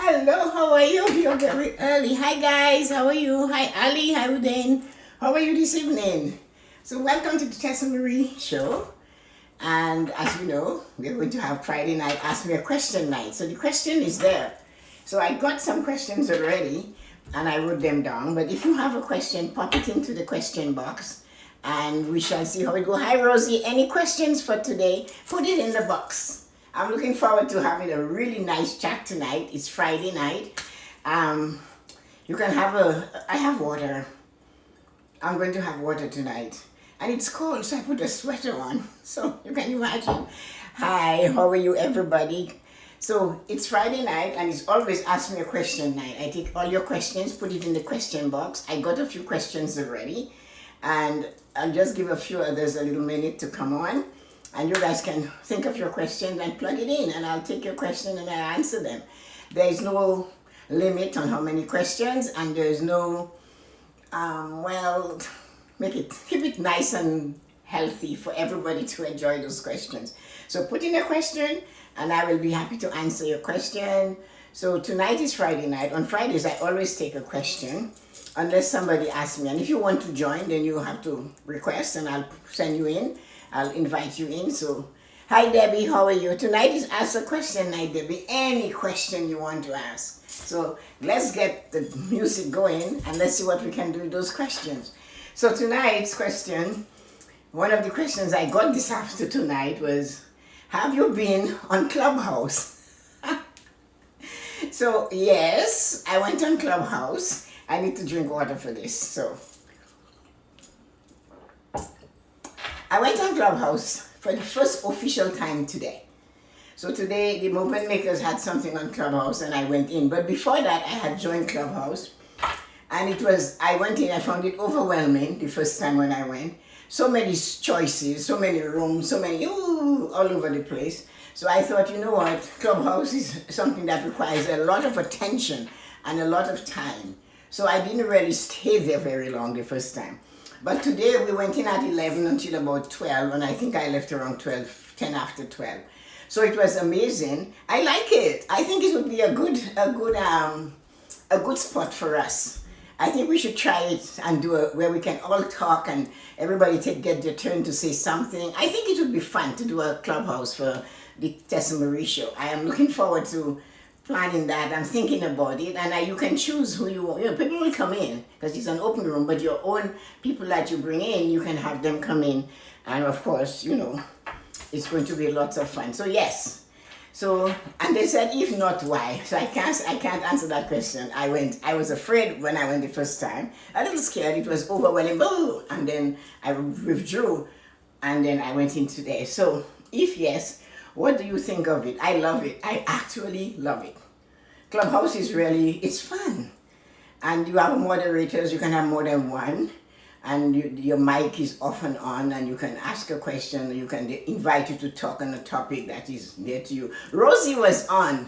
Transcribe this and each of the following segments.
Hello, how are you? You're very early. Hi guys, how are you? Hi Ali, how are you doing? How are you this evening? So welcome to the Tessa-Marie show. And as you know, we're going to have Friday night Ask Me a Question night. So the question is there. So I got some questions already and I wrote them down. But if you have a question, pop it into the question box and we shall see how it goes. Hi Rosie, any questions for today? Put it in the box. I'm looking forward to having a really nice chat tonight. It's Friday night. You can have I have water. I'm going to have water tonight. And it's cold, so I put a sweater on. So you can imagine. Hi, how are you everybody? So it's Friday night and it's always Ask Me a Question night. I take all your questions, put it in the question box. I got a few questions already. And I'll just give a few others a little minute to come on. And you guys can think of your questions and plug it in and I'll take your question and I'll answer them. There is no limit on how many questions and there's no, keep it nice and healthy for everybody to enjoy those questions. So put in a question and I will be happy to answer your question. So tonight is Friday night. On Fridays, I always take a question unless somebody asks me. And if you want to join, then you have to request and I'll send you in. I'll invite you in. So, hi Debbie, how are you? Tonight is Ask a Question night, Debbie. Any question you want to ask. So, let's get the music going and let's see what we can do with those questions. So, tonight's question, one of the questions I got this after tonight was, have you been on Clubhouse? So, yes, I went on Clubhouse. I need to drink water for this. So, I went on Clubhouse for the first official time today. So today the movement makers had something on Clubhouse and I went in. But before that I had joined Clubhouse and I went in, I found it overwhelming the first time when I went. So many choices, so many rooms, so many, all over the place. So I thought, you know what, Clubhouse is something that requires a lot of attention and a lot of time. So I didn't really stay there very long the first time. But today we went in at 11 until about 12 and I think I left around 10 after 12. So it was amazing. I like it. I think it would be a good spot for us. I think we should try it and do where we can all talk and everybody get their turn to say something. I think it would be fun to do a Clubhouse for the Tessa-Marie show. I am looking forward to planning that. I'm thinking about it and you can choose who you want. You know, people will come in because it's an open room, but your own people that you bring in, you can have them come in and of course, you know, it's going to be lots of fun. So yes. So, and they said, if not, why? So I can't answer that question. I was afraid when I went the first time, a little scared, it was overwhelming, and then I withdrew and then I went in today. So if yes, what do you think of it? I love it. I actually love it. Clubhouse is it's fun. And you have moderators, you can have more than one. And your mic is off and on and you can ask a question. You can invite you to talk on a topic that is near to you. Rosie was on.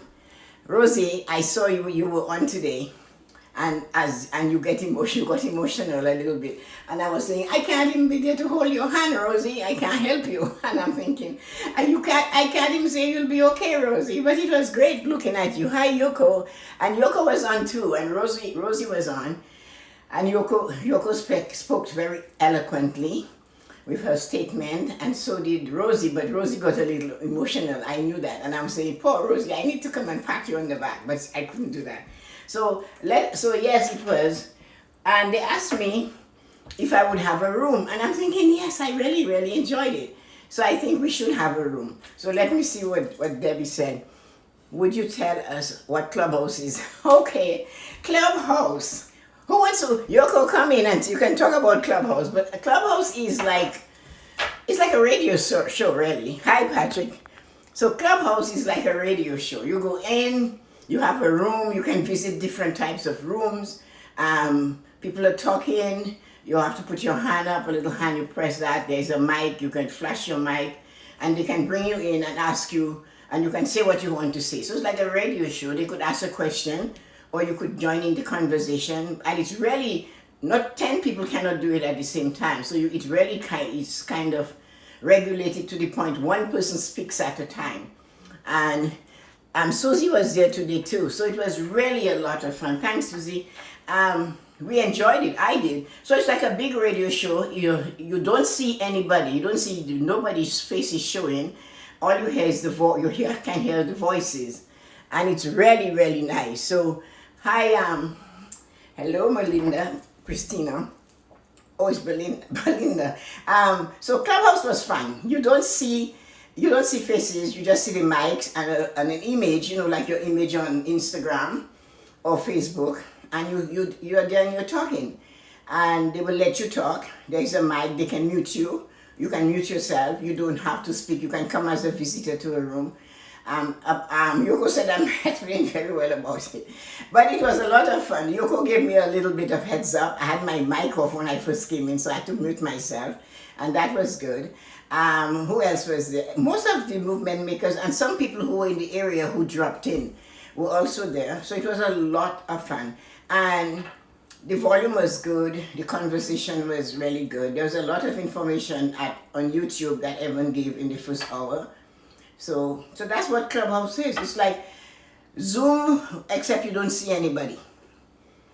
Rosie, I saw you were on today. And you got emotional a little bit. And I was saying, I can't even be there to hold your hand, Rosie. I can't help you. And I'm thinking, I can't even say you'll be okay, Rosie. But it was great looking at you. Hi, Yoko. And Yoko was on too. And Rosie was on. And Yoko spoke very eloquently with her statement. And so did Rosie. But Rosie got a little emotional. I knew that. And I'm saying, poor Rosie, I need to come and pat you on the back. But I couldn't do that. So yes, it was. And they asked me if I would have a room. And I'm thinking, yes, I really, really enjoyed it. So I think we should have a room. So let me see what Debbie said. Would you tell us what Clubhouse is? Okay, Clubhouse. Who wants to? Yoko, come in and you can talk about Clubhouse. But a Clubhouse is it's like a radio show, really. Hi, Patrick. So Clubhouse is like a radio show. You go in. You have a room, you can visit different types of rooms. People are talking, you have to put your hand up, a little hand, you press that, there's a mic, you can flash your mic, and they can bring you in and ask you, and you can say what you want to say. So it's like a radio show. They could ask a question, or you could join in the conversation, and it's really, not 10 people cannot do it at the same time. So it's kind of regulated to the point one person speaks at a time. And Susie was there today too, so it was really a lot of fun. Thanks, Susie. We enjoyed it. I did. So it's like a big radio show. You don't see anybody. You don't see nobody's face is showing. All you hear is the voice. Can hear the voices, and it's really really nice. So hi, hello, Melinda, Christina. Oh, it's Belinda. Belinda. So Clubhouse was fun. You don't see faces. You just see the mics and an image. Like your image on Instagram or Facebook, and you're there and you're talking, and they will let you talk. There's a mic. They can mute you. You can mute yourself. You don't have to speak. You can come as a visitor to a room. Yoko said I'm explaining very well about it, but it was a lot of fun. Yoko gave me a little bit of heads up. I had my mic off when I first came in, so I had to mute myself, and that was good. Who else was there? Most of the movement makers and some people who were in the area who dropped in were also there. So it was a lot of fun, and the volume was good. The conversation was really good. There was a lot of information on YouTube that Evan gave in the first hour. So that's what Clubhouse is. It's like Zoom, except you don't see anybody.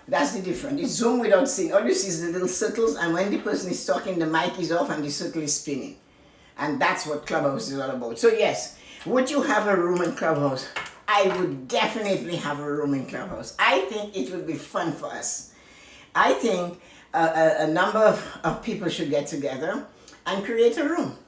That's the difference. It's Zoom without seeing. All you see is the little circles, and when the person is talking, the mic is off and the circle is spinning. And that's what Clubhouse is all about. So yes, would you have a room in Clubhouse? I would definitely have a room in Clubhouse. I think it would be fun for us. I think a number of people should get together and create a room.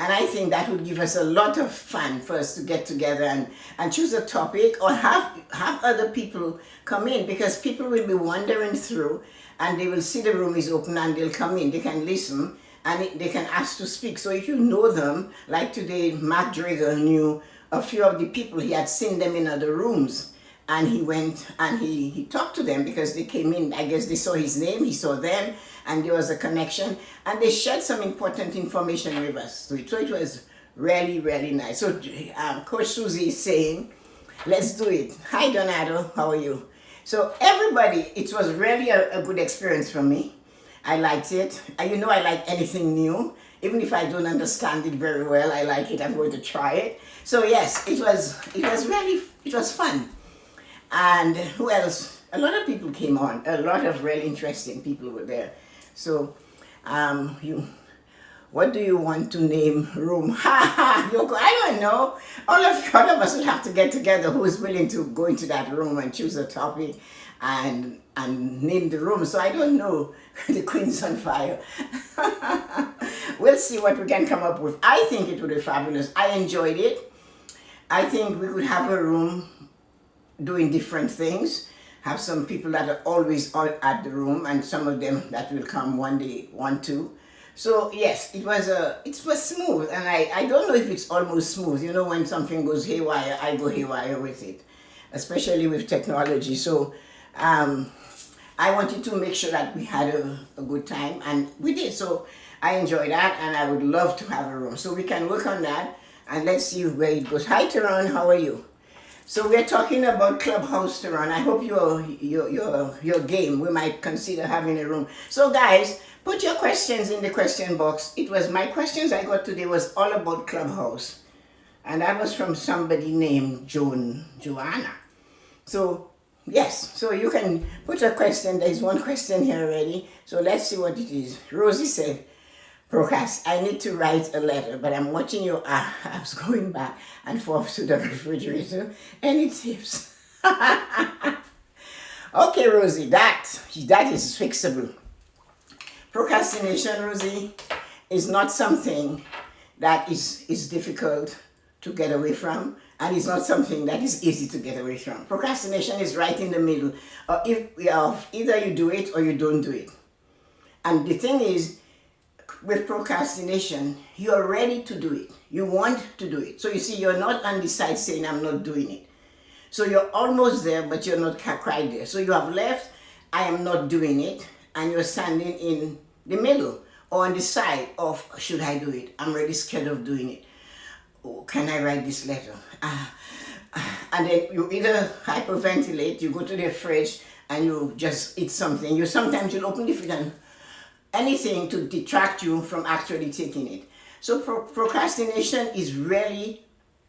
And I think that would give us a lot of fun for us to get together and choose a topic, or have other people come in, because people will be wandering through and they will see the room is open and they'll come in. They can listen and they can ask to speak. So if you know them, like today, Mark Drager knew a few of the people. He had seen them in other rooms, and he went and he talked to them because they came in. I guess they saw his name, he saw them, and there was a connection, and they shared some important information with us. So it was really, really nice. So Coach Susie is saying, let's do it. Hi, Donato, how are you? So everybody, it was really a good experience for me. I liked it. I like anything new. Even if I don't understand it very well, I like it. I'm going to try it. So yes, it was fun. And who else? A lot of people came on. A lot of really interesting people were there. So, what do you want to name room? Ha ha, Yoko, I don't know. All of us will have to get together who is willing to go into that room and choose a topic and name the room. So I don't know. The Queen's on fire. We'll see what we can come up with. I think it would be fabulous. I enjoyed it. I think we could have a room doing different things. Have some people that are always at the room, and some of them that will come one day, 1, 2. So yes, it was smooth, and I don't know if it's almost smooth. When something goes haywire, I go haywire with it, especially with technology. So I wanted to make sure that we had a good time, and we did. So I enjoyed that, and I would love to have a room. So we can work on that, and let's see where it goes. Hi, Tehran, how are you? So we're talking about Clubhouse, Tehran. I hope your game. We might consider having a room. So guys, put your questions in the question box. My questions I got today was all about Clubhouse, and that was from somebody named Joanna. So yes, so you can put a question. There's one question here already. So let's see what it is. Rosie said, I need to write a letter, but I'm watching your apps going back and forth to the refrigerator. Any tips? Okay, Rosie, that is fixable. Procrastination, Rosie, is not something that is difficult to get away from, and it's not something that is easy to get away from. Procrastination is right in the middle. Either you do it or you don't do it. And the thing is, with procrastination, you're ready to do it. You want to do it. So you see, you're not on the side saying, I'm not doing it. So you're almost there, but you're not quite there. So you have left, I am not doing it, and you're standing in the middle or on the side of, should I do it? I'm really scared of doing it. Oh, can I write this letter? And then you either hyperventilate, you go to the fridge, and you just eat something. Sometimes you'll open the fridge and anything to detract you from actually taking it. So procrastination is really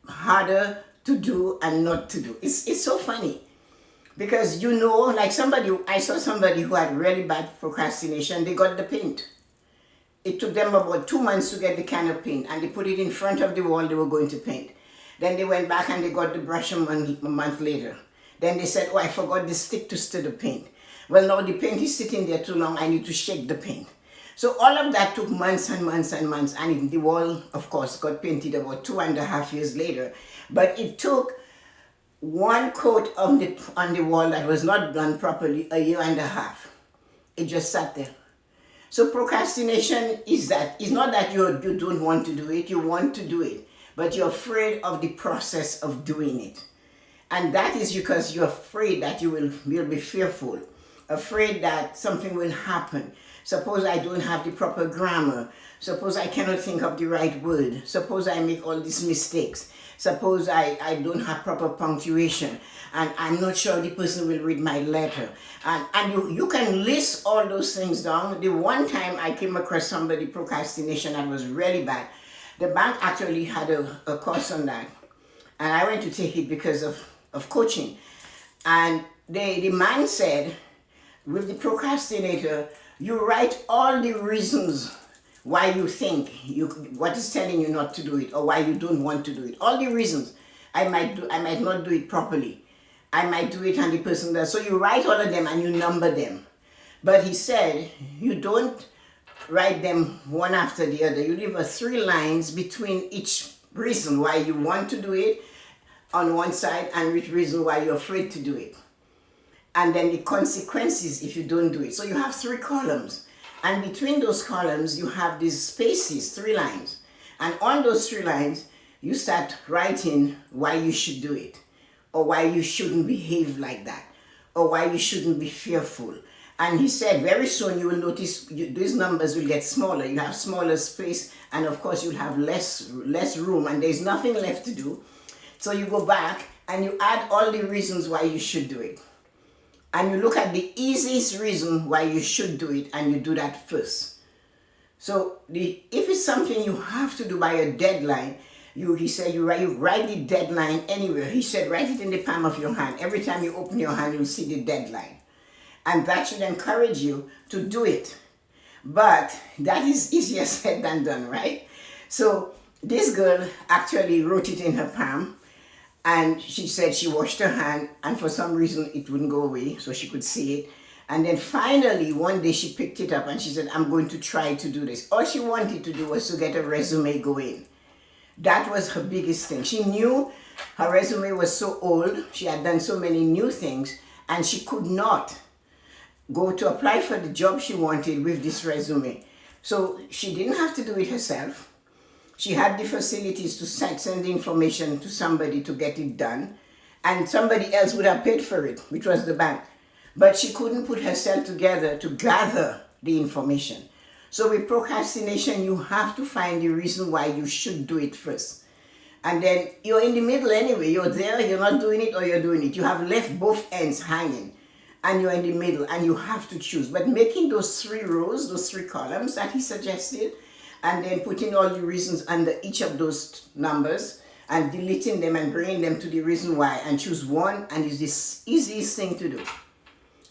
harder to do and not to do. It's so funny. Because like I saw somebody who had really bad procrastination, they got the paint. It took them about 2 months to get the can of paint, and they put it in front of the wall they were going to paint. Then they went back and they got the brush a month later. Then they said, oh, I forgot the stick to stir the paint. Well, now the paint is sitting there too long, I need to shake the paint. So all of that took months and months and months, and the wall, of course, got painted about 2.5 years later. But it took one coat on the wall that was not done properly 1.5 years. It just sat there. So procrastination is not that you don't want to do it, you want to do it, but you're afraid of the process of doing it. And that is because you're afraid that you'll be fearful, afraid that something will happen. Suppose I don't have the proper grammar. Suppose I cannot think of the right word. Suppose I make all these mistakes. Suppose I don't have proper punctuation and I'm not sure the person will read my letter. And you can list all those things down. The one time I came across somebody procrastination that was really bad, the bank actually had a course on that. And I went to take it because of coaching. And the man said, with the procrastinator, you write all the reasons why you think what is telling you not to do it, or why you don't want to do it. All the reasons. I might not do it properly. I might do it and the person does. So you write all of them and you number them. But he said, you don't write them one after the other. You leave 3 lines between each reason why you want to do it on one side and which reason why you're afraid to do it. And then the consequences if you don't do it. So you have 3 columns. And between those columns, you have these spaces, 3 lines. And on those 3 lines, you start writing why you should do it, or why you shouldn't behave like that, or why you shouldn't be fearful. And he said, very soon you will notice these numbers will get smaller. You have smaller space, and of course you'll have less room, and there's nothing left to do. So you go back and you add all the reasons why you should do it. And you look at the easiest reason why you should do it, and you do that first. So if it's something you have to do by a deadline, he said you write the deadline anywhere. He said write it in the palm of your hand. Every time you open your hand, you'll see the deadline. And that should encourage you to do it. But that is easier said than done, right? So this girl actually wrote it in her palm. And she said she washed her hand, and for some reason it wouldn't go away, so she could see it. And then finally, one day she picked it up and she said, I'm going to try to do this. All she wanted to do was to get a resume going. That was her biggest thing. She knew her resume was so old, she had done so many new things, and she could not go to apply for the job she wanted with this resume. So she didn't have to do it herself. She had the facilities to send the information to somebody to get it done, and somebody else would have paid for it, which was the bank. But she couldn't put herself together to gather the information. So with procrastination, you have to find the reason why you should do it first. And then you're in the middle anyway. You're there, you're not doing it, or you're doing it. You have left both ends hanging, and you're in the middle, and you have to choose. But making those 3 rows, those 3 columns that he suggested, and then putting all the reasons under each of those numbers and deleting them and bringing them to the reason why, and choose one, and it's the easiest thing to do.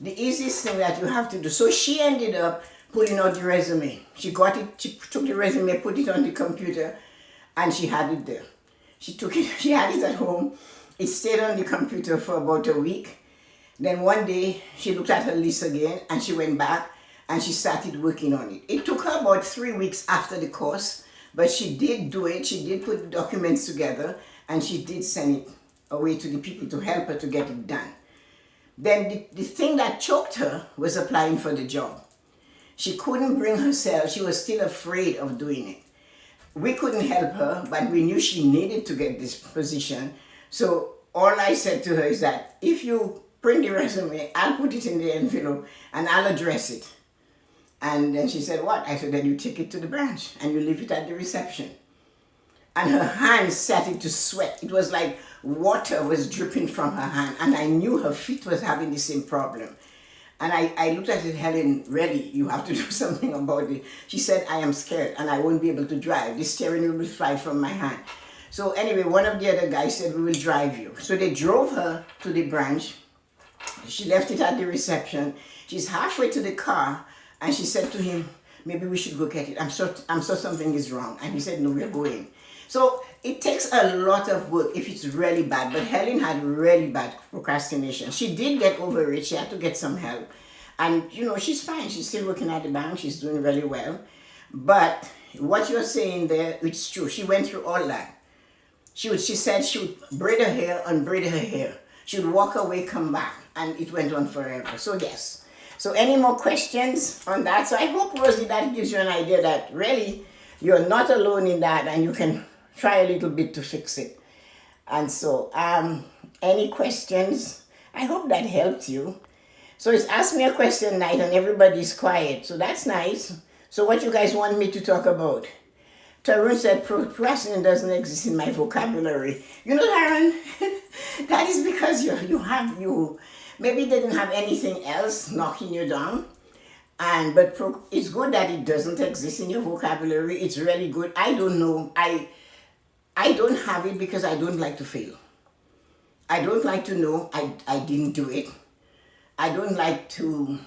The easiest thing that you have to do. So she ended up putting out the resume. She got it, she took the resume, put it on the computer, and she had it there. She took it, she had it at home. It stayed on the computer for about a week. Then one day she looked at her list again and she went back and she started working on it. It took her about 3 weeks after the course, but she did do it. She did put the documents together and she did send it away to the people to help her to get it done. Then the thing that choked her was applying for the job. She couldn't bring herself, she was still afraid of doing it. We couldn't help her, but we knew she needed to get this position. So all I said to her is that if you print the resume, I'll put it in the envelope and I'll address it. And then she said, what? I said, then you take it to the branch and you leave it at the reception. And her hands started to sweat. It was like water was dripping from her hand. And I knew her feet was having the same problem. And I looked at it, Helen, really, you have to do something about it. She said, I am scared and I won't be able to drive. The steering wheel will fly from my hand. So anyway, one of the other guys said, we will drive you. So they drove her to the branch. She left it at the reception. She's halfway to the car, and she said to him, maybe we should go get it. I'm sure something is wrong. And he said, no, we're going. So it takes a lot of work if it's really bad. But Helen had really bad procrastination. She did get over it. She had to get some help. And, she's fine. She's still working at the bank. She's doing really well. But what you're saying there, it's true. She went through all that. She said she would braid her hair, unbraid her hair. She would walk away, come back. And it went on forever. So yes. So any more questions on that? So I hope, Rosie, that gives you an idea that really you're not alone in that, and you can try a little bit to fix it. And so any questions? I hope that helped you. So it's Ask Me a Question night and everybody's quiet. So that's nice. So what you guys want me to talk about? Tarun said procrastination doesn't exist in my vocabulary. Tarun, that is because you maybe they didn't have anything else knocking you down. But it's good that it doesn't exist in your vocabulary. It's really good. I don't know. I don't have it because I don't like to fail. I don't like to know I didn't do it. I don't like to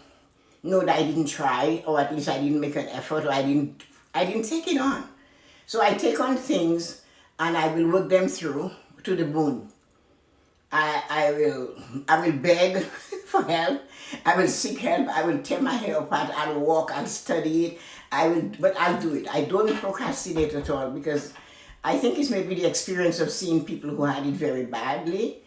know that I didn't try, or at least I didn't make an effort, or I didn't take it on. So I take on things and I will work them through to the bone. I will beg for help. I will seek help. I will tear my hair apart. I will walk. I'll study it. But I'll do it. I don't procrastinate at all, because I think it's maybe the experience of seeing people who had it very badly.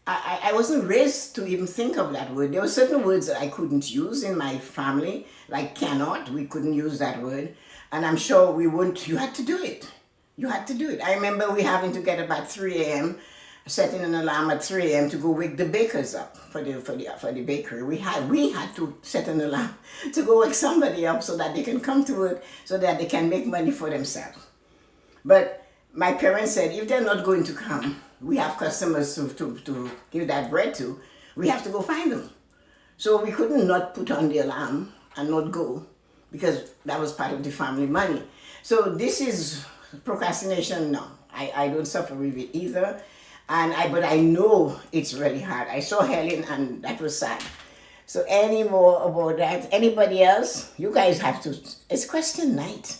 I wasn't raised to even think of that word. There were certain words that I couldn't use in my family, like cannot. We couldn't use that word. And I'm sure we wouldn't. You had to do it. You had to do it. I remember we having to get up at 3 a.m., setting an alarm at 3 a.m. to go wake the bakers up for the bakery. We had to set an alarm to go wake somebody up so that they can come to work, so that they can make money for themselves. But my parents said, if they're not going to come, we have customers to give that bread to, we have to go find them. So we couldn't not put on the alarm and not go, because that was part of the family money. So this is procrastination. No, I don't suffer with it either. But I know it's really hard. I saw Helen and that was sad. So any more about that? Anybody else? You guys have to, it's question night.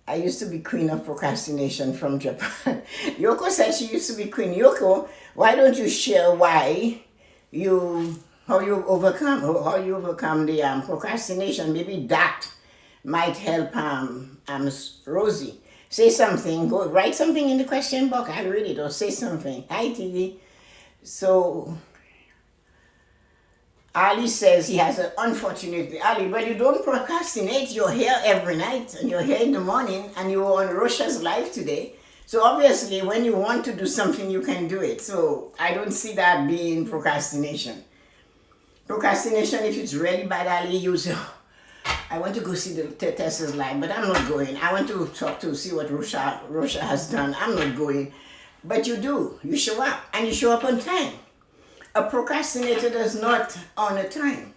I used to be queen of procrastination from Japan. Yoko said she used to be queen. Yoko, why don't you share how you overcome the procrastination? Maybe that might help Rosie. Say something. Go write something in the question box. I'll read it, or say something. Hi, TV. So Ali says he has unfortunately, Ali, but you don't procrastinate. You're here every night and you're here in the morning, and you were on Rosha's live today. So obviously when you want to do something, you can do it. So I don't see that being procrastination. Procrastination, if it's really bad, Ali, you say, I want to go see the Tessa's live, but I'm not going. I want to see what Rosha has done. I'm not going. But you do. You show up, and you show up on time. A procrastinator does not honor time.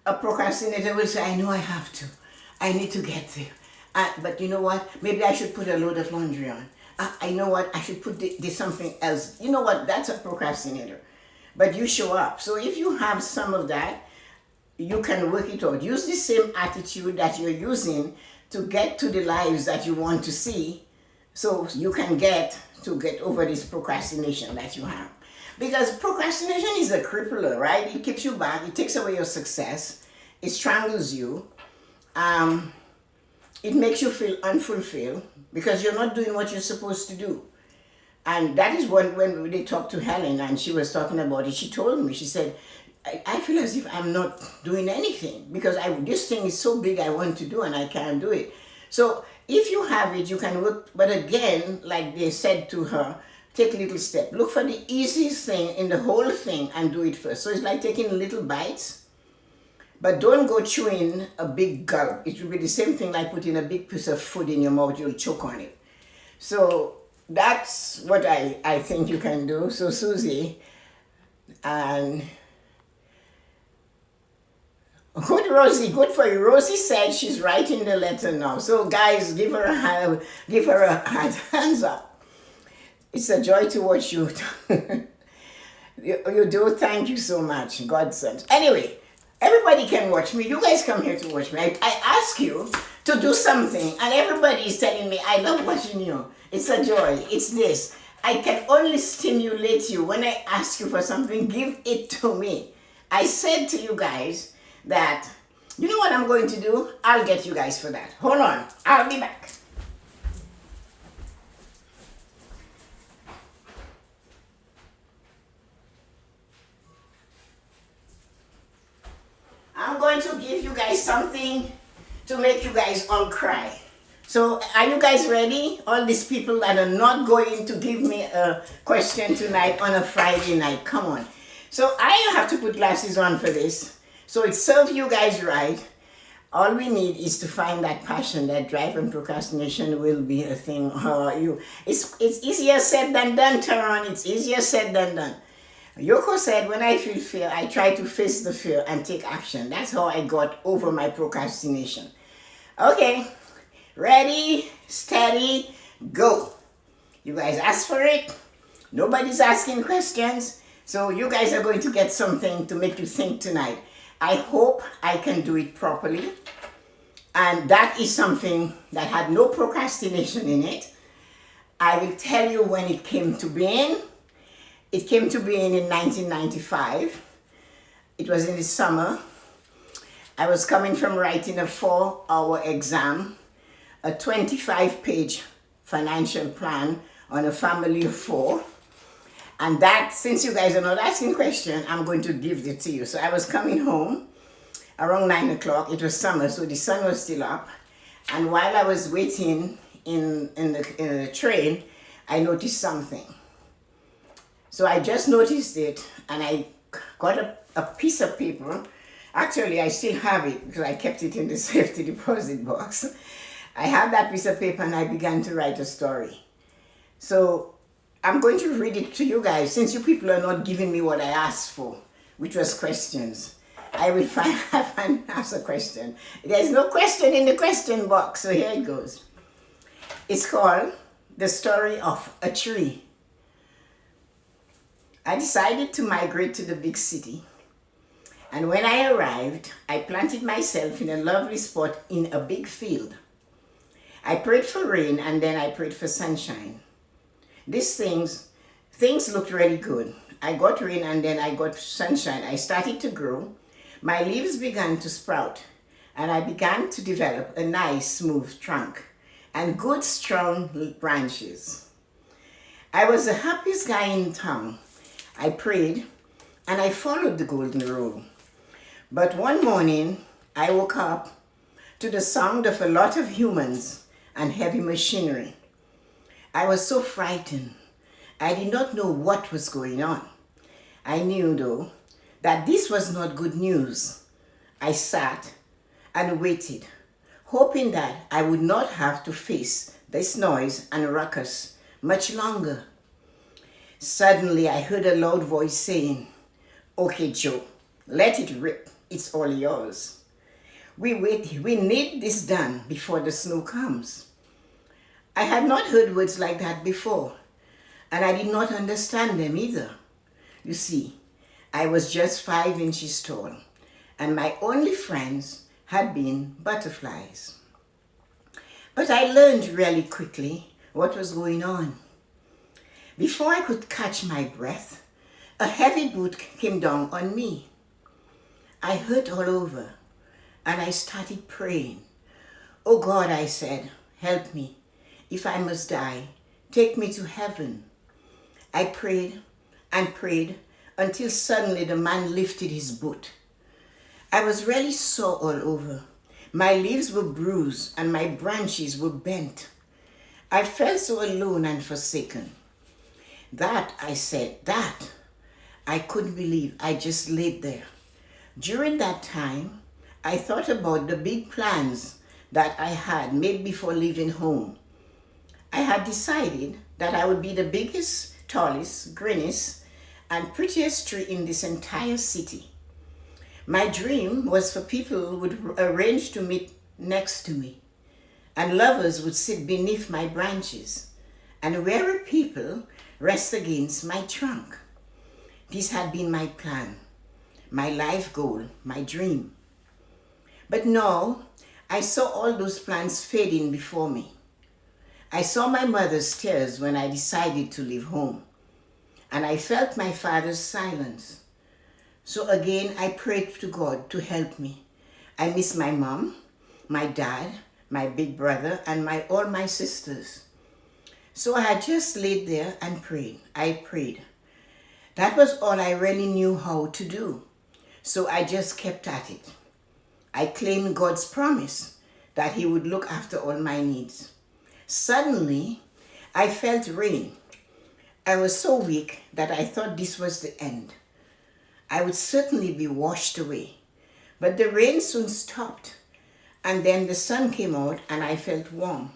A procrastinator will say, I know I have to. I need to get there. But you know what? Maybe I should put a load of laundry on. I know what? I should put something else. You know what? That's a procrastinator. But you show up. So if you have some of that, you can work it out. Use the same attitude that you're using to get to the lives that you want to see, so you can get over this procrastination that you have. Because procrastination is a crippler, right? It keeps you back. It takes away your success. It strangles you. It makes you feel unfulfilled because you're not doing what you're supposed to do. And that is when they talked to Helen and she was talking about it. She told me, she said, I feel as if I'm not doing anything because this thing is so big I want to do and I can't do it. So if you have it, you can work. But again, like they said to her, take little step. Look for the easiest thing in the whole thing and do it first. So it's like taking little bites, but don't go chewing a big gulp. It will be the same thing like putting a big piece of food in your mouth. You'll choke on it. So that's what I think you can do. So Susie, and Good, Rosie. Good for you. Rosie said she's writing the letter now. So, guys, give her a hand, give her a hands up. It's a joy to watch you. You do. Thank you so much. God sent. Anyway, everybody can watch me. You guys come here to watch me. I ask you to do something, and everybody is telling me, I love watching you. It's a joy. It's this. I can only stimulate you when I ask you for something. Give it to me. I said to you guys that, you know what I'm going to do? I'll get you guys for that. Hold on. I'll be back. I'm going to give you guys something to make you guys all cry. So are you guys ready? All these people that are not going to give me a question tonight on a Friday night. Come on. So I have to put glasses on for this. So it serves you guys right. All we need is to find that passion, that drive, and procrastination will be a thing. It's easier said than done, Taron. It's easier said than done. Yoko said, when I feel fear, I try to face the fear and take action. That's how I got over my procrastination. Okay, ready, steady, go. You guys asked for it. Nobody's asking questions. So you guys are going to get something to make you think tonight. I hope I can do it properly. And that is something that had no procrastination in it. I will tell you when it came to being. It came to being in 1995. It was in the summer. I was coming from writing a 4-hour exam, a 25-page financial plan on a family of 4. And that, since you guys are not asking questions, I'm going to give it to you. So I was coming home around 9 o'clock. It was summer, so the sun was still up. And while I was waiting in the train, I noticed something. So I just noticed it, and I got a piece of paper. Actually, I still have it because I kept it in the safety deposit box. I have that piece of paper, and I began to write a story. So I'm going to read it to you guys, since you people are not giving me what I asked for, which was questions. I will ask a question. There's no question in the question box, so here it goes. It's called The Story of a Tree. I decided to migrate to the big city. And when I arrived, I planted myself in a lovely spot in a big field. I prayed for rain, and then I prayed for sunshine. These things looked really good. I got rain, and then I got sunshine. I started to grow. My leaves began to sprout, and I began to develop a nice smooth trunk and good strong branches. I was the happiest guy in town. I prayed, and I followed the golden rule. But one morning, I woke up to the sound of a lot of humans and heavy machinery. I was so frightened. I did not know what was going on. I knew, though, that this was not good news. I sat and waited, hoping that I would not have to face this noise and ruckus much longer. Suddenly, I heard a loud voice saying, "Okay, Joe, let it rip. It's all yours. We need this done before the snow comes." I had not heard words like that before, and I did not understand them either. You see, I was just 5 inches tall, and my only friends had been butterflies. But I learned really quickly what was going on. Before I could catch my breath, a heavy boot came down on me. I hurt all over, and I started praying. "Oh God," I said, "help me. If I must die, take me to heaven." I prayed and prayed until suddenly the man lifted his boot. I was really sore all over. My leaves were bruised and my branches were bent. I felt so alone and forsaken. "That," I said, "that." I couldn't believe I just laid there. During that time, I thought about the big plans that I had made before leaving home. I had decided that I would be the biggest, tallest, greenest, and prettiest tree in this entire city. My dream was for people who would arrange to meet next to me, and lovers would sit beneath my branches, and weary people rest against my trunk. This had been my plan, my life goal, my dream. But now, I saw all those plans fading before me. I saw my mother's tears when I decided to leave home, and I felt my father's silence. So again, I prayed to God to help me. I miss my mom, my dad, my big brother, and all my sisters. So I had just laid there and prayed. I prayed. That was all I really knew how to do. So I just kept at it. I claimed God's promise that He would look after all my needs. Suddenly, I felt rain. I was so weak that I thought this was the end. I would certainly be washed away. But the rain soon stopped, and then the sun came out and I felt warm.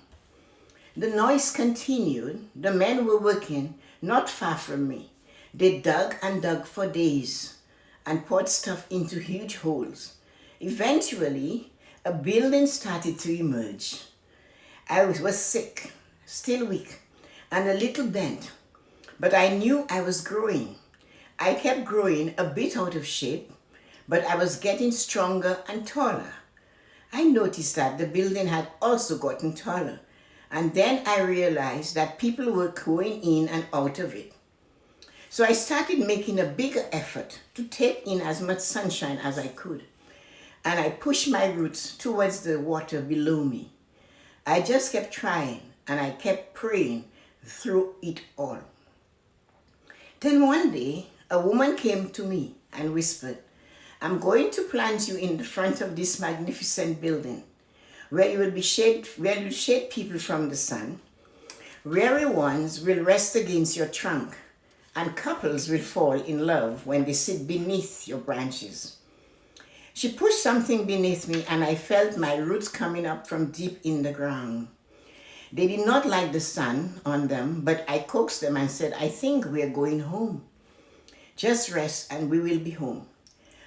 The noise continued. The men were working not far from me. They dug and dug for days and poured stuff into huge holes. Eventually, a building started to emerge. I was sick, still weak, and a little bent, but I knew I was growing. I kept growing a bit out of shape, but I was getting stronger and taller. I noticed that the building had also gotten taller, and then I realized that people were going in and out of it. So I started making a bigger effort to take in as much sunshine as I could, and I pushed my roots towards the water below me. I just kept trying, and I kept praying through it all. Then one day, a woman came to me and whispered, "I'm going to plant you in the front of this magnificent building, where you shade people from the sun. Weary ones will rest against your trunk, and couples will fall in love when they sit beneath your branches." She pushed something beneath me, and I felt my roots coming up from deep in the ground. They did not like the sun on them, but I coaxed them and said, "I think we are going home. Just rest and we will be home."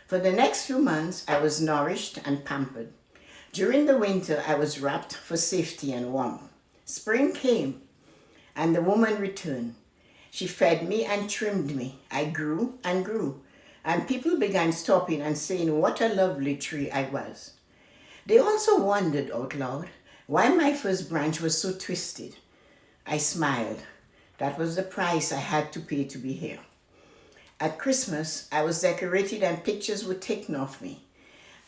For the next few months, I was nourished and pampered. During the winter, I was wrapped for safety and warmth. Spring came, and the woman returned. She fed me and trimmed me. I grew and grew, and people began stopping and saying what a lovely tree I was. They also wondered out loud why my first branch was so twisted. I smiled. That was the price I had to pay to be here. At Christmas, I was decorated and pictures were taken of me.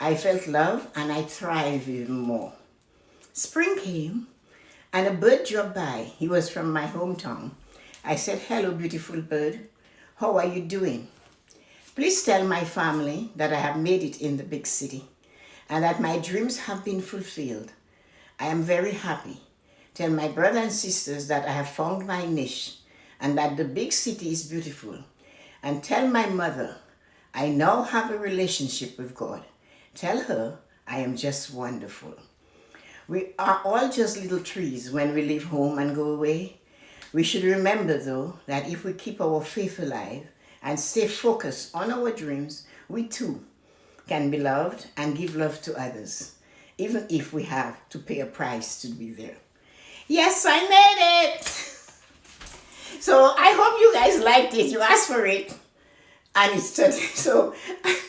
I felt love and I thrived even more. Spring came and a bird dropped by. He was from my hometown. I said, "Hello, beautiful bird. How are you doing? Please tell my family that I have made it in the big city and that my dreams have been fulfilled. I am very happy. Tell my brothers and sisters that I have found my niche and that the big city is beautiful. And tell my mother I now have a relationship with God. Tell her I am just wonderful." We are all just little trees when we leave home and go away. We should remember, though, that if we keep our faith alive and stay focused on our dreams, we too can be loved and give love to others, even if we have to pay a price to be there. Yes, I made it! So I hope you guys liked it. You asked for it. And it's so,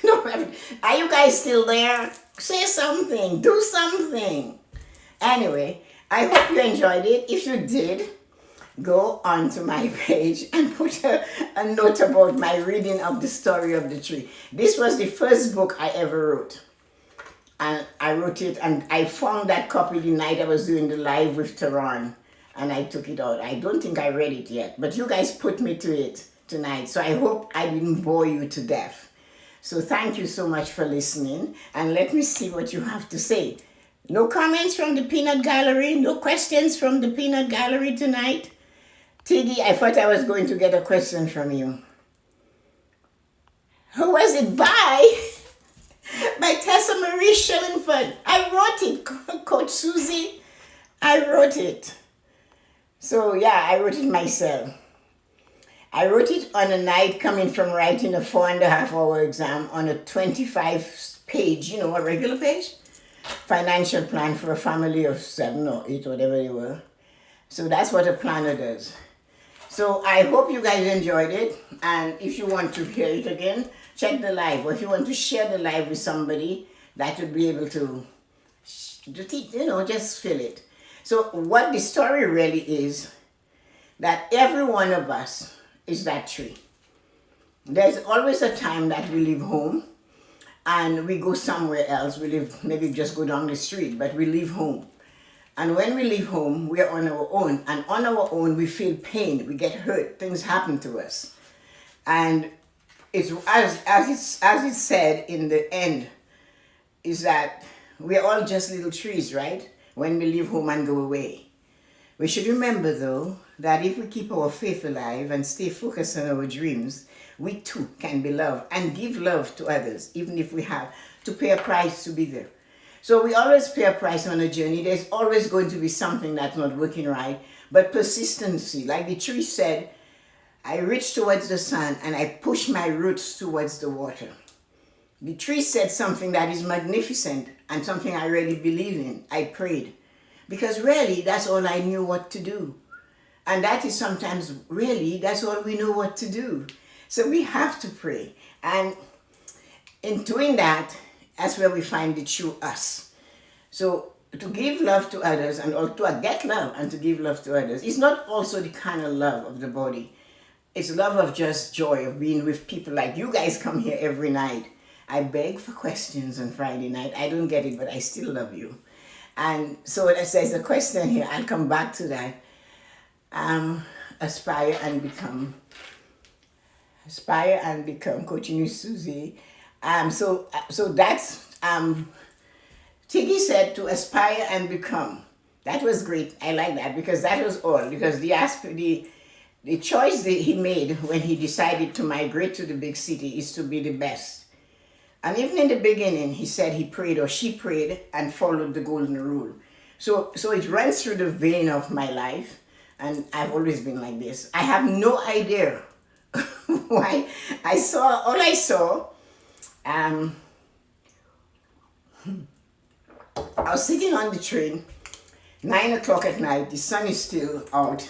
no, are you guys still there? Say something. Do something. Anyway, I hope you enjoyed it. If you did, go onto my page and put a note about my reading of the story of the tree. This was the first book I ever wrote. And I wrote it, and I found that copy the night I was doing the live with Tehran, and I took it out. I don't think I read it yet, but you guys put me to it tonight, so I hope I didn't bore you to death. So thank you so much for listening, and let me see what you have to say. No comments from the peanut gallery? No questions from the peanut gallery tonight? Tiggy, I thought I was going to get a question from you. Who was it by? By Tessa-Marie Shillingford. I wrote it, Coach Susie. I wrote it. So yeah, I wrote it myself. I wrote it on a night coming from writing a 4.5 hour exam on a 25 page, a regular page, financial plan for a family of 7 or 8, whatever they were. So that's what a planner does. So I hope you guys enjoyed it. And if you want to hear it again, check the live. Or if you want to share the live with somebody that would be able to just feel it. So what the story really is, that every one of us is that tree. There's always a time that we leave home and we go somewhere else. We live, maybe just go down the street, but we leave home. And when we leave home, we're on our own. And on our own, we feel pain, we get hurt, things happen to us. And it's as it's said in the end, is that we're all just little trees, right? When we leave home and go away. We should remember, though, that if we keep our faith alive and stay focused on our dreams, we too can be loved and give love to others, even if we have to pay a price to be there. So we always pay a price on a journey. There's always going to be something that's not working right. But persistency, like the tree said, I reach towards the sun and I push my roots towards the water. The tree said something that is magnificent and something I really believe in. I prayed. Because really, that's all I knew what to do. And that is sometimes, really, that's all we know what to do. So we have to pray. And in doing that, that's where we find the true us. So to give love to others and or to get love and to give love to others is not also the kind of love of the body. It's love of just joy of being with people like you guys come here every night. I beg for questions on Friday night. I don't get it, but I still love you. And so there's a question here. I'll come back to that. Aspire and become. Coaching with Susie. So that's Tiggy said to aspire and become. That was great. I like that because that was all. Because the choice that he made when he decided to migrate to the big city is to be the best. And even in the beginning, he said he prayed or she prayed and followed the golden rule. So it runs through the vein of my life, and I've always been like this. I have no idea why. I was sitting on the train, 9 o'clock at night, the sun is still out.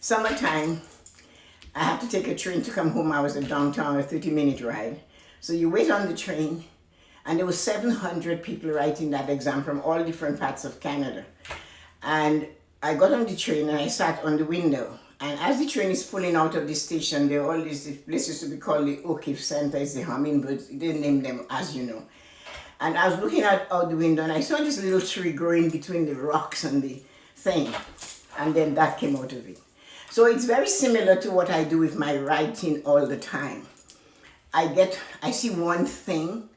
Summertime, I have to take a train to come home. I was in downtown, a 30-minute ride. So you wait on the train, and there were 700 people writing that exam from all different parts of Canada. And I got on the train and I sat on the window. And as the train is pulling out of the station, there are all these places to be called the O'Keefe Center, it's the hummingbirds, they name them as you know. And I was looking out the window and I saw this little tree growing between the rocks and the thing. And then that came out of it. So it's very similar to what I do with my writing all the time. I see one thing.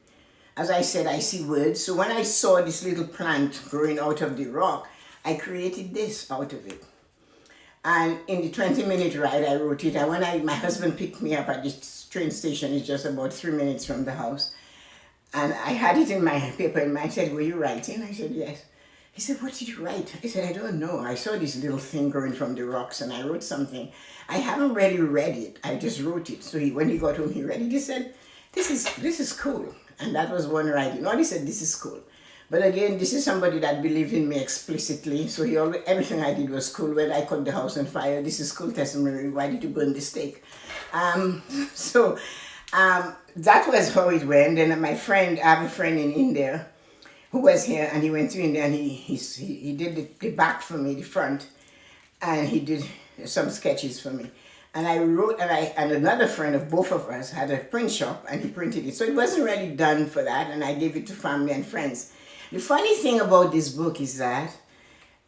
As I said, I see words. So when I saw this little plant growing out of the rock, I created this out of it. And in the 20-minute ride, I wrote it. And when my husband picked me up at this train station, it's just about 3 minutes from the house. And I had it in my paper, and I said, were you writing? I said, yes. He said, what did you write? I said, I don't know. I saw this little thing growing from the rocks, and I wrote something. I haven't really read it. I just wrote it. So when he got home, he read it. He said, this is cool. And that was one writing. No, he said, this is cool. But again, this is somebody that believed in me explicitly. So everything I did was cool. When I caught the house on fire, this is cool, Tessa-Marie. Why did you burn the steak? That was how it went. And I have a friend in India who was here, and he went to India and he did the back for me, the front, and he did some sketches for me. And I wrote, and another friend of both of us had a print shop, and he printed it. So it wasn't really done for that, and I gave it to family and friends. The funny thing about this book is that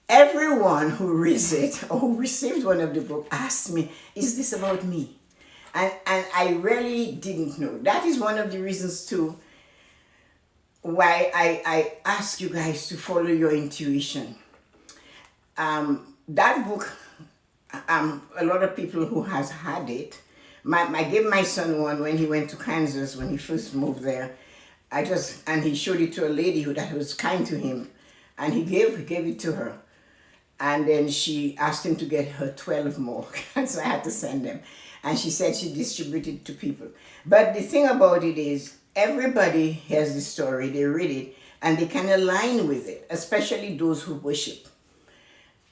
everyone who reads it or who received one of the book asked me, is this about me? And I really didn't know. That is one of the reasons too why I ask you guys to follow your intuition. That book, a lot of people who has had it, I gave my son one when he went to Kansas, when he first moved there. And he showed it to a lady that was kind to him, and he gave it to her. And then she asked him to get her 12 more. And so I had to send them. And she said she distributed to people. But the thing about it is, everybody has the story, they read it, and they can align with it, especially those who worship.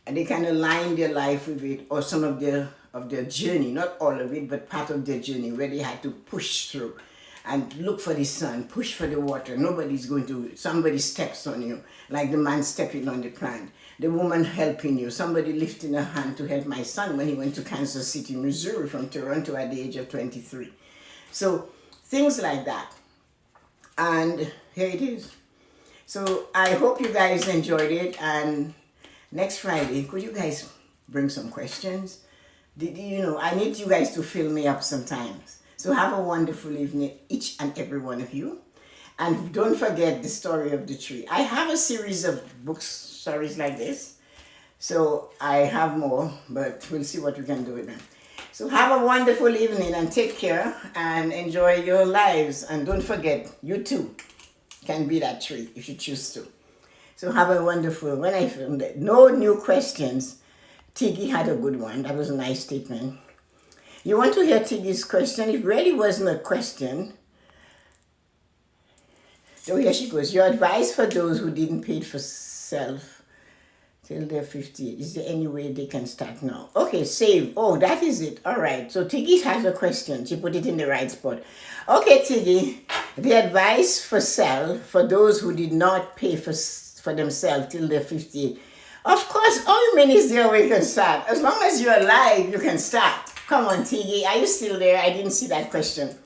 And they can align their life with it, or some of their journey, not all of it, but part of their journey, where they had to push through and look for the sun, push for the water. Nobody's going to, somebody steps on you, like the man stepping on the plant, the woman helping you, somebody lifting a hand to help my son when he went to Kansas City, Missouri from Toronto at the age of 23. So things like that. And here it is. So I hope you guys enjoyed it. And next Friday, could you guys bring some questions? I need you guys to fill me up sometimes. So have a wonderful evening, each and every one of you. And don't forget the story of the tree. I have a series of books, stories like this. So I have more, but we'll see what we can do with them. So have a wonderful evening and take care and enjoy your lives. And don't forget, you too can be that tree if you choose to. So have a wonderful, when I filmed it, no new questions. Tiggy had a good one. That was a nice statement. You want to hear Tiggy's question? It really wasn't a question. So here she goes. Your advice for those who didn't pay for self till they're 58. Is there any way they can start now? Okay, save. Oh, that is it. All right. So Tiggy has a question. She put it in the right spot. Okay, Tiggy. The advice for self for those who did not pay for themselves till they're 58. Of course, all you mean is there where you can start. As long as you're alive, you can start. Come on, Tiggy. Are you still there? I didn't see that question.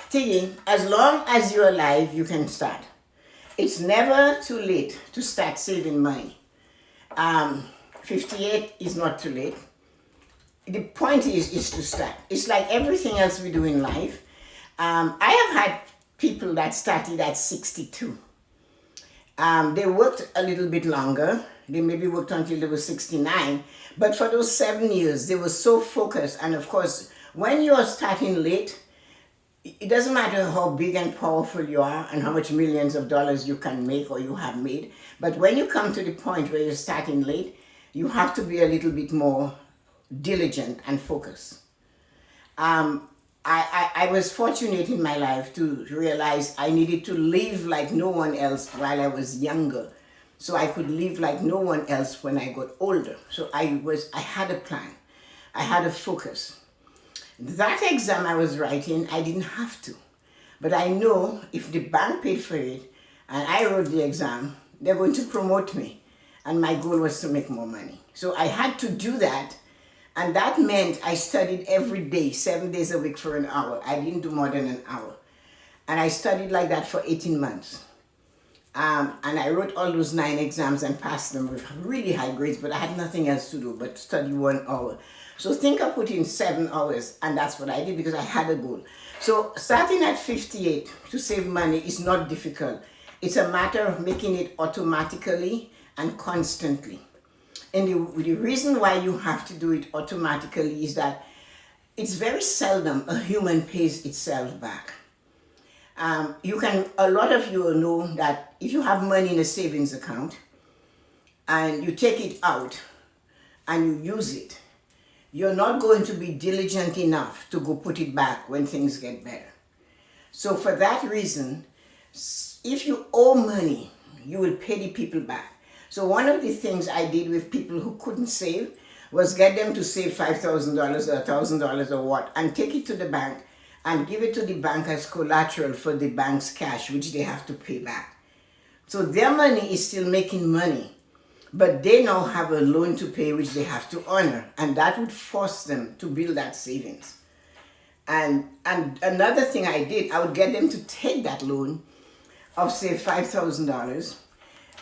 Tiggy, as long as you're alive, you can start. It's never too late to start saving money. 58 is not too late. The point is to start. It's like everything else we do in life. I have had people that started at 62. They worked a little bit longer. They maybe worked until they were 69. But for those 7 years, they were so focused. And of course, when you're starting late, it doesn't matter how big and powerful you are and how much millions of dollars you can make or you have made. But when you come to the point where you're starting late, you have to be a little bit more diligent and focused. I was fortunate in my life to realize I needed to live like no one else while I was younger, so I could live like no one else when I got older. So I had a plan. I had a focus. That exam I was writing, I didn't have to. But I know if the bank paid for it and I wrote the exam, they're going to promote me. And my goal was to make more money. So I had to do that. And that meant I studied every day, 7 days a week for an hour. I didn't do more than an hour. And I studied like that for 18 months. And I wrote all those 9 exams and passed them with really high grades, but I had nothing else to do but study 1 hour. So think I put in 7 hours, and that's what I did because I had a goal. So starting at 58 to save money is not difficult. It's a matter of making it automatically and constantly. And the reason why you have to do it automatically is that it's very seldom a human pays itself back. A lot of you will know that if you have money in a savings account and you take it out and you use it, you're not going to be diligent enough to go put it back when things get better. So for that reason, if you owe money, you will pay the people back. So one of the things I did with people who couldn't save was get them to save $5,000 or $1,000 or what, and take it to the bank and give it to the bank as collateral for the bank's cash, which they have to pay back. So their money is still making money, but they now have a loan to pay which they have to honor, and that would force them to build that savings. And another thing I did, I would get them to take that loan of say $5,000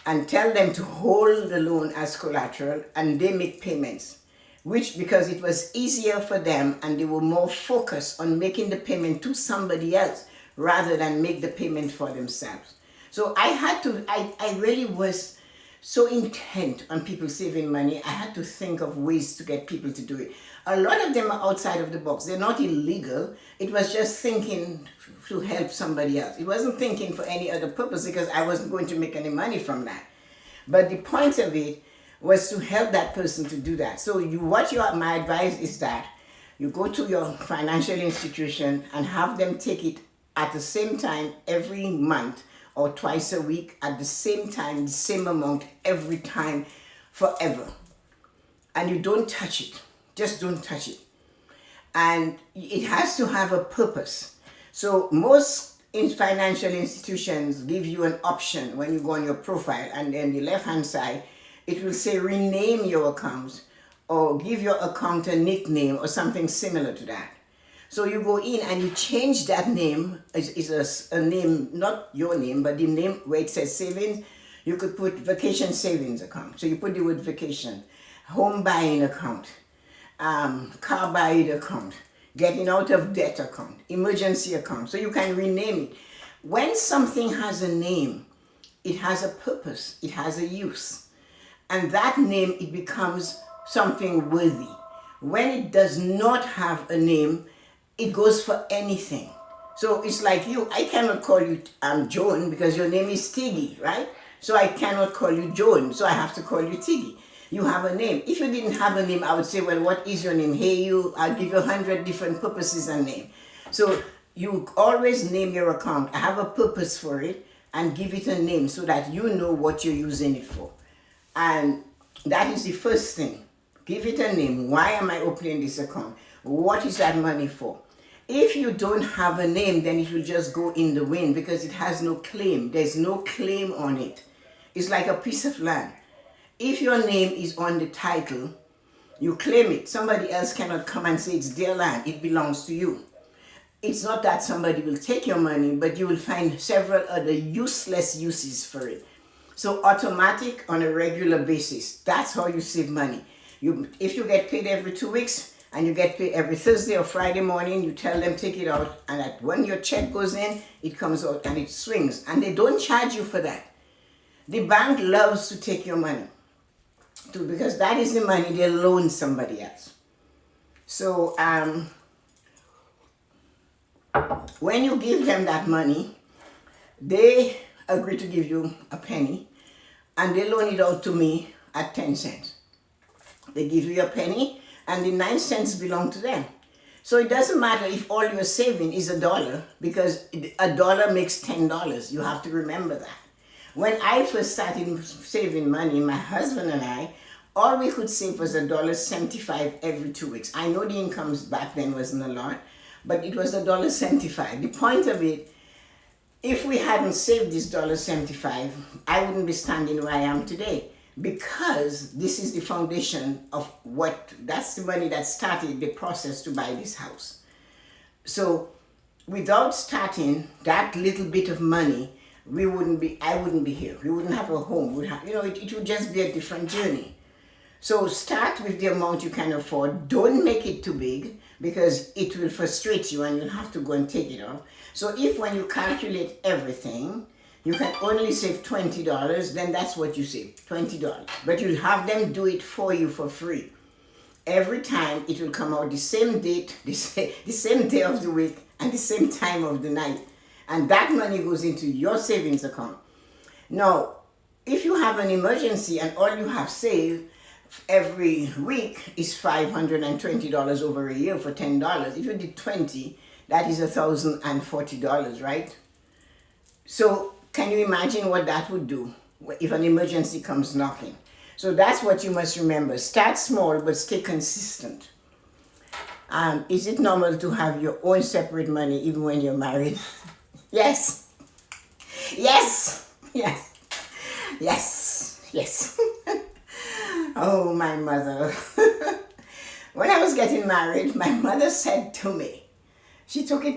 and tell them to hold the loan as collateral, and they make payments, which, because it was easier for them and they were more focused on making the payment to somebody else rather than make the payment for themselves. So I really was so intent on people saving money. I had to think of ways to get people to do it. A lot of them are outside of the box. They're not illegal. It was just thinking to help somebody else. It wasn't thinking for any other purpose because I wasn't going to make any money from that. But the point of it was to help that person to do that. So my advice is that you go to your financial institution and have them take it at the same time every month or twice a week at the same time, the same amount every time, forever. And you don't touch it. Just don't touch it. And it has to have a purpose. So most financial institutions give you an option when you go on your profile, and then the left hand side, it will say rename your account or give your account a nickname or something similar to that. So you go in and you change that name. Is a name, not your name, but the name where it says savings. You could put vacation savings account. So you put the word vacation, home buying account, car buying account, getting out of debt account, emergency account. So you can rename it. When something has a name, it has a purpose, it has a use. And that name, it becomes something worthy. When it does not have a name, it goes for anything. So it's like you, I cannot call you Joan because your name is Tiggy, right? So I cannot call you Joan, so I have to call you Tiggy. You have a name. If you didn't have a name, I would say, well, what is your name? Hey, I'll give you 100 different purposes and name. So you always name your account. I have a purpose for it and give it a name so that you know what you're using it for. And that is the first thing. Give it a name. Why am I opening this account? What is that money for? If you don't have a name, then it will just go in the wind because it has no claim. There's no claim on it. It's like a piece of land. If your name is on the title, you claim it. Somebody else cannot come and say it's their land. It belongs to you. It's not that somebody will take your money, but you will find several other useless uses for it. So automatic on a regular basis. That's how you save money. If you get paid every 2 weeks and you get paid every Thursday or Friday morning, you tell them take it out, and when your check goes in, it comes out and it swings. And they don't charge you for that. The bank loves to take your money too, because that is the money they loan somebody else. So when you give them that money, they agree to give you a penny and they loan it out to me at 10 cents. They give you a penny and the 9 cents belong to them. So it doesn't matter if all you're saving is $1, because $1 makes $10. You have to remember that. When I first started saving money, my husband and I, all we could save was $1.75 every 2 weeks. I know the incomes back then wasn't a lot, but it was $1.75. The point of it, if we hadn't saved this $1.75, I wouldn't be standing where I am today, because this is the foundation of that's the money that started the process to buy this house. So without starting that little bit of money, I wouldn't be here. We wouldn't have a home. It would just be a different journey. So start with the amount you can afford. Don't make it too big, because it will frustrate you and you'll have to go and take it off. So if when you calculate everything, you can only save $20, then that's what you save, $20. But you'll have them do it for you for free. Every time it will come out the same date, the same day of the week, and the same time of the night. And that money goes into your savings account. Now, if you have an emergency and all you have saved every week is $520 over a year for $10, if you did 20, that is $1,040, right? So can you imagine what that would do if an emergency comes knocking? So that's what you must remember. Start small, but stay consistent. Is it normal to have your own separate money even when you're married? Yes. Yes. Yes. Yes. Yes. Oh, my mother. When I was getting married, my mother said to me,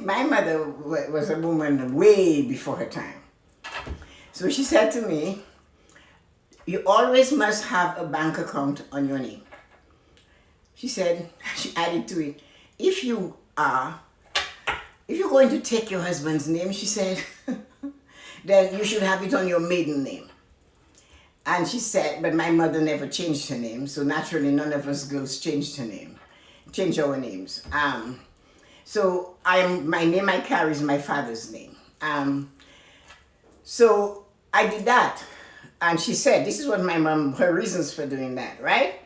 my mother was a woman way before her time. So she said to me, you always must have a bank account on your name. She said, she added to it, if you're going to take your husband's name, she said, then you should have it on your maiden name. And she said, but my mother never changed her name, so naturally none of us girls changed our names. So my name I carry is my father's name. So I did that. And she said, this is what my mom, her reasons for doing that, right?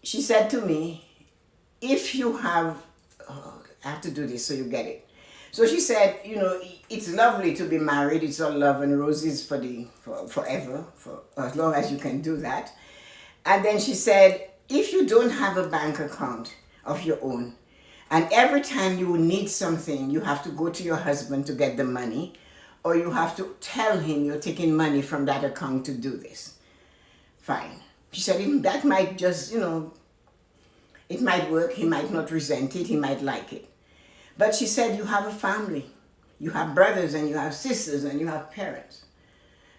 She said to me, if you have, oh, I have to do this so you get it. So she said, it's lovely to be married. It's all love and roses for forever, for as long as you can do that. And then she said, if you don't have a bank account of your own, and every time you need something, you have to go to your husband to get the money, or you have to tell him you're taking money from that account to do this, fine. She said, that might just, it might work. He might not resent it. He might like it. But she said, you have a family. You have brothers and you have sisters and you have parents.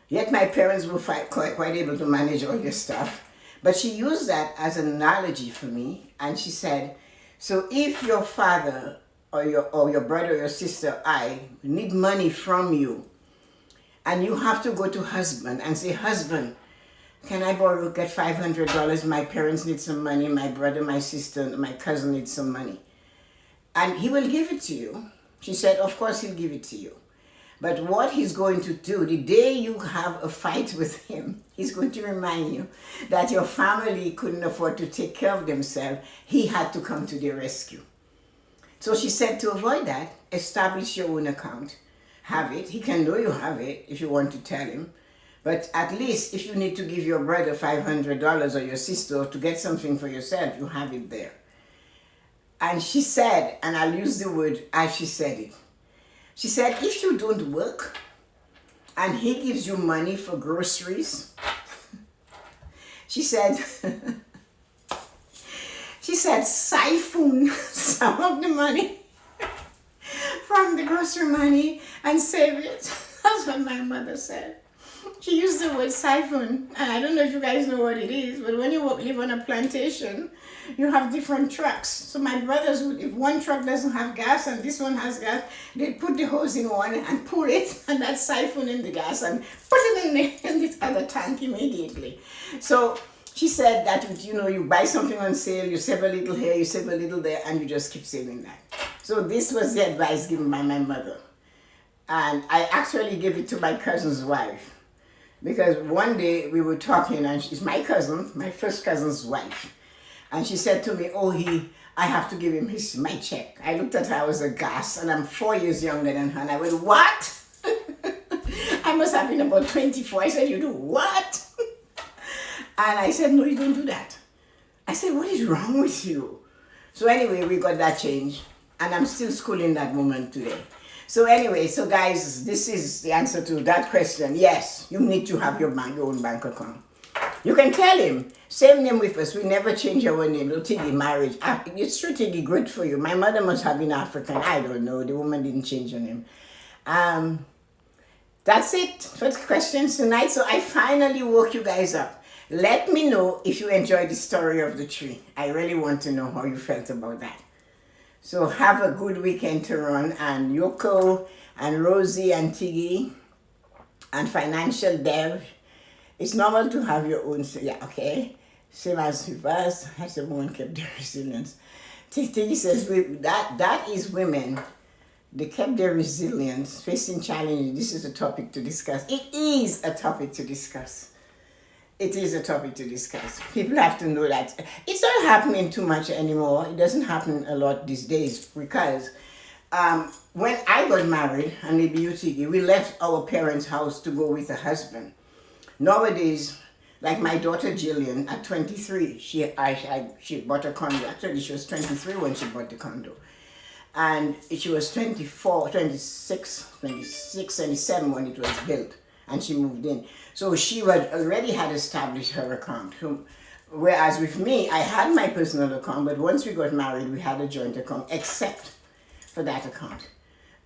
Yet my parents were quite able to manage all this stuff. But she used that as an analogy for me. And she said, so if your father or your brother or your sister, I need money from you, and you have to go to husband and say, husband, can I get $500? My parents need some money. My brother, my sister, my cousin needs some money. And he will give it to you. She said, of course he'll give it to you. But what he's going to do, the day you have a fight with him, he's going to remind you that your family couldn't afford to take care of themselves. He had to come to their rescue. So she said, to avoid that, establish your own account. Have it. He can know you have it if you want to tell him. But at least if you need to give your brother $500 or your sister to get something for yourself, you have it there. And she said, and I'll use the word as she said it. She said, if you don't work and he gives you money for groceries, she said, siphon some of the money from the grocery money and save it. That's what my mother said. She used the word siphon, and I don't know if you guys know what it is, but when you live on a plantation, you have different trucks. So my brothers would, if one truck doesn't have gas and this one has gas, they'd put the hose in one and pull it, and that siphon in the gas and put it in this other tank immediately. So she said that, you buy something on sale, you save a little here, you save a little there, and you just keep saving that. So this was the advice given by my mother. And I actually gave it to my cousin's wife. Because one day we were talking, and she's my cousin, my first cousin's wife. And she said to me, I have to give him my check. I looked at her, I was aghast, and I'm 4 years younger than her. And I went, what? I must have been about 24. I said, you do what? And I said, no, you don't do that. I said, what is wrong with you? So anyway, we got that change. And I'm still schooling that woman today. So anyway, so guys, this is the answer to that question. Yes, you need to have your own bank account. You can tell him, same name with us. We never change our name. Tiggy marriage. It's true, Tiggy, good for you. My mother must have been African. I don't know. The woman didn't change her name. That's it for the questions tonight. So I finally woke you guys up. Let me know if you enjoyed the story of the tree. I really want to know how you felt about that. So have a good weekend to run, and Yoko and Rosie and Tiggy and Financial Dev. It's normal to have your own, yeah, okay. Same as with us, has the woman kept their resilience. Tiggy says that is women. They kept their resilience, facing challenges. This is a topic to discuss. It is a topic to discuss. It is a topic to discuss. People have to know that it's not happening too much anymore. It doesn't happen a lot these days because when I got married, and maybe you, Tiggy, we left our parents' house to go with a husband. Nowadays, like my daughter Jillian, at 23, she bought a condo. Actually, she was 23 when she bought the condo. And she was 24, 26, 27 when it was built. And she moved in. So she already had established her account. Whereas with me, I had my personal account, but once we got married, we had a joint account, except for that account.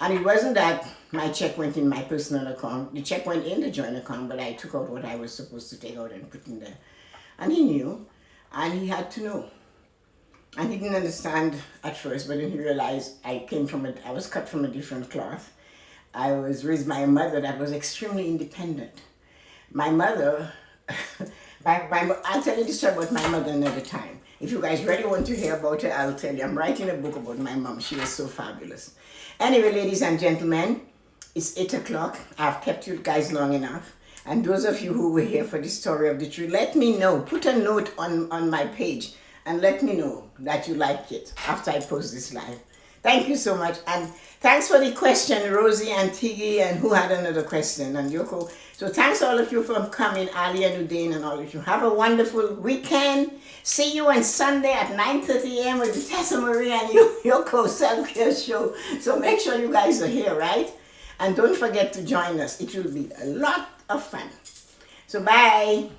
And it wasn't that my check went in my personal account. The check went in the joint account, but I took out what I was supposed to take out and put in there. And he knew, and he had to know. And he didn't understand at first, but then he realized I was cut from a different cloth. I was raised by a mother that was extremely independent. My mother, I'll tell you the story about my mother another time. If you guys really want to hear about her, I'll tell you. I'm writing a book about my mom. She was so fabulous. Anyway, ladies and gentlemen, it's 8 o'clock. I've kept you guys long enough. And those of you who were here for the story of the tree, let me know. Put a note on my page and let me know that you like it after I post this live. Thank you so much. And thanks for the question, Rosie and Tiggy, and who had another question, and Yoko. So thanks all of you for coming, Ali and Udain and all of you. Have a wonderful weekend. See you on Sunday at 9:30 a.m. with the Tessa-Marie and Yoko self-care show. So make sure you guys are here, right? And don't forget to join us. It will be a lot of fun. So bye.